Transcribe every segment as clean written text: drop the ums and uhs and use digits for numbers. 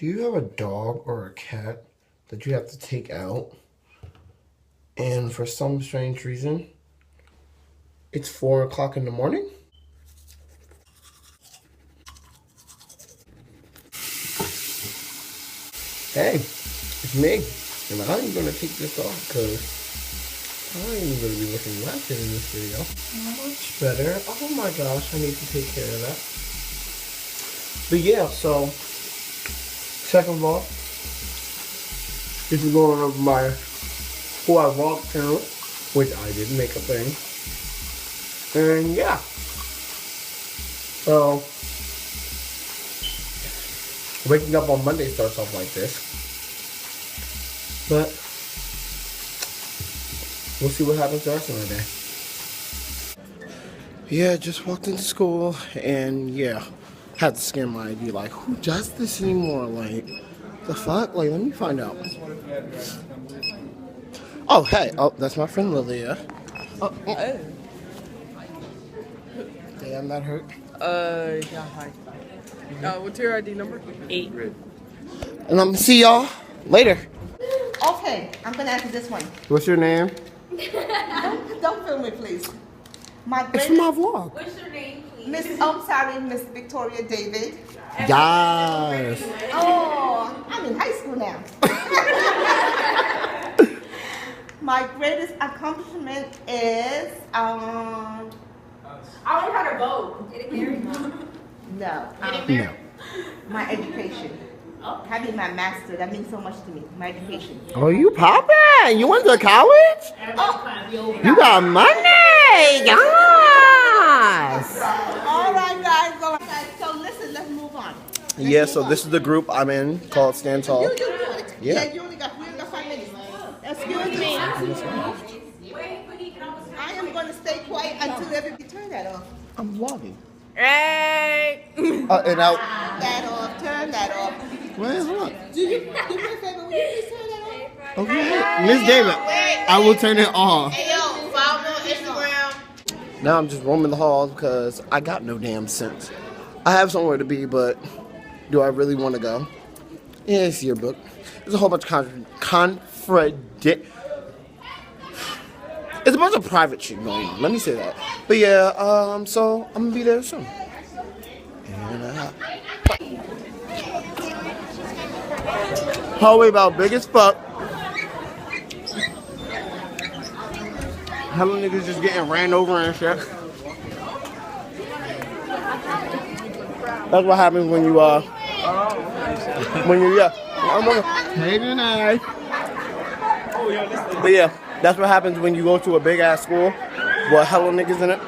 Do you have a dog or a cat that you have to take out, and for some strange reason, it's 4 o'clock in the morning? Hey, it's me. And I'm gonna take this off because I'm gonna be looking Ratchet in this video. Much better. Oh my gosh, I need to take care of that. But yeah, so second of all, this is going over my who I vlog channel, which I didn't make a thing. And yeah. So waking up on Monday starts off like this. But we'll see what happens the rest of the day. Yeah, just walked into school and yeah, had to scan my ID. Like, who does this anymore? Like, the fuck? Like, let me find out. Oh, hey. Oh, that's my friend Lilia. Oh. Damn, that hurt. Yeah, hi. What's your ID number? 8. And I'm gonna see y'all later. Okay, I'm gonna answer this one. What's your name? Don't film me, please. It's from my vlog. What's your name, please? Miss Victoria David. Yes. Oh, I'm in high school now. My greatest accomplishment is I learned how to vote. Getting married. no, No. my education. Having my master, that means so much to me. My education. Oh, you poppin'? You went to college? You got money! Yes! All right, guys. All right. So listen, let's move on. Yeah, so this is the group I'm in called Stand Tall. You do it. Yeah. You only got 5 minutes. Excuse me. I am going to stay quiet until everybody turn that off. I'm vlogging. Hey! And out. That off. Turn that off. Wait, hold on. Do me a favor. Will you please turn that off? Okay. Miss David, I will turn it off. Hey, yo, follow me on Instagram. Now I'm just roaming the halls because I got no damn sense. I have somewhere to be, but do I really want to go? Yeah, it's yearbook. There's a whole bunch of It's a bunch of private shit going on. Let me say that. But yeah, so I'm gonna be there soon. And hallway about big as fuck. Hello niggas just getting ran over and shit. That's what happens when you hey tonight. But yeah, that's what happens when you go to a big ass school with hello niggas in it.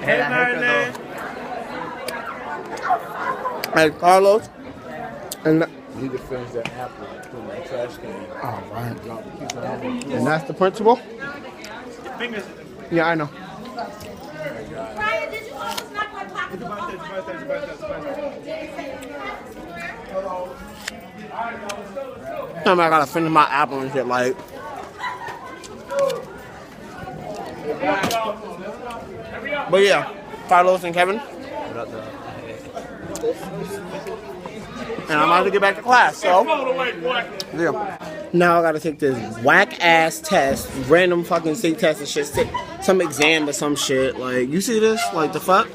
Hey, Marlon. Hey, Carlos. And Need to finish that apple and put in that trash can. oh, right. And that's the principal? Yeah, I know. Ryan, did you almost knock my pocket off Time I gotta finish my apple and shit, like. But yeah, Carlos and Kevin. And I'm about to get back to class, so. Yeah. Now I gotta take this whack ass test, random fucking state test and shit, some exam or some shit. Like, you see this? Like, the fuck?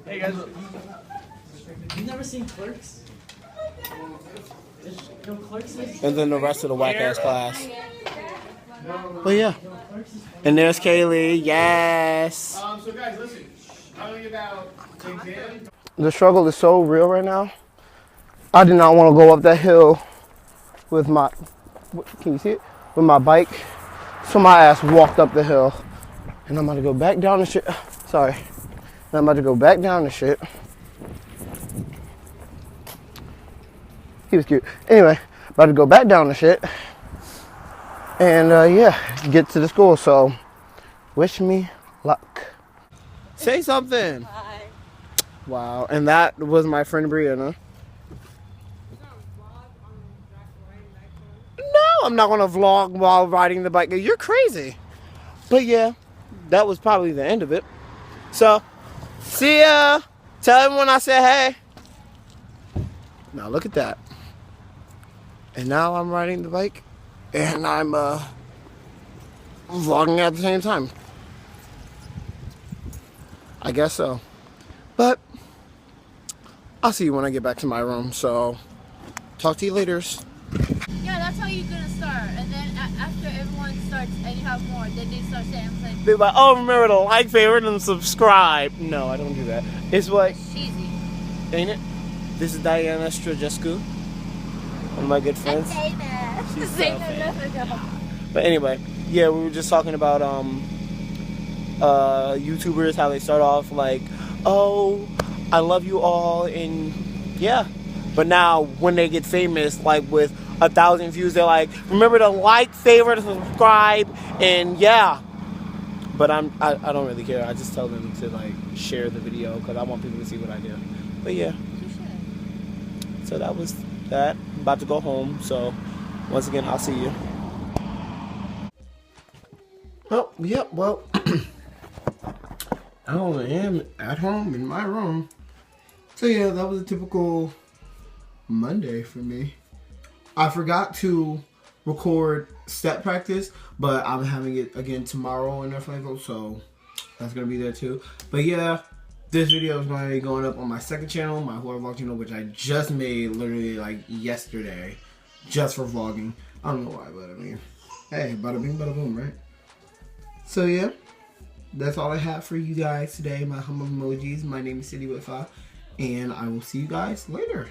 Hey guys, you never seen Clerks? No Clerks is... And then the rest of the whack ass class. But yeah. And there's Kaylee, yes. So guys, listen. Telling about exam. The struggle is so real right now. I did not want to go up that hill with my, can you see it? With my bike. So my ass walked up the hill. And I'm about to go back down the shit. Sorry. And I'm about to go back down the shit. He was cute. Anyway, about to go back down the shit. And yeah, get to the school. So wish me luck. Say something. Hi. Wow, and that was my friend Brianna. No, I'm not gonna vlog while riding the bike. You're crazy. But yeah, that was probably the end of it. So, See ya. Tell everyone I said hey. Now look at that. And now I'm riding the bike and I'm vlogging at the same time. I guess so. But I'll see you when I get back to my room. So talk to you later. Yeah, that's how you're gonna start. And then after everyone starts and you have more, then they start saying like, They're like, oh, remember to like, favorite, and subscribe. No, I don't do that. It's like, cheesy. ain't it? This is Diana Strajescu, one of my good friends. She's so funny. But anyway, yeah, we were just talking about YouTubers, how they start off like, oh, I love you all, and yeah. But now when they get famous, like with 1,000 views, they're like, remember to like, favorite, subscribe, and yeah. But I don't really care. I just tell them to like share the video because I want people to see what I do. But yeah. So that was that. I'm about to go home. So once again, I'll see you. Oh, yep. Well, I am at home in my room. So yeah, that was a typical Monday for me. I forgot to record step practice, but I'm having it again tomorrow in Netflix, so that's gonna be there too. But yeah, this video is going to be going up on my second channel, my horror vlog channel, which I just made literally like yesterday, just for vlogging. I don't know why, but I mean, hey, bada bing, bada boom, right? So yeah, that's all I have for you guys today. My humble emojis. My name is City with 5, and I will see you guys later.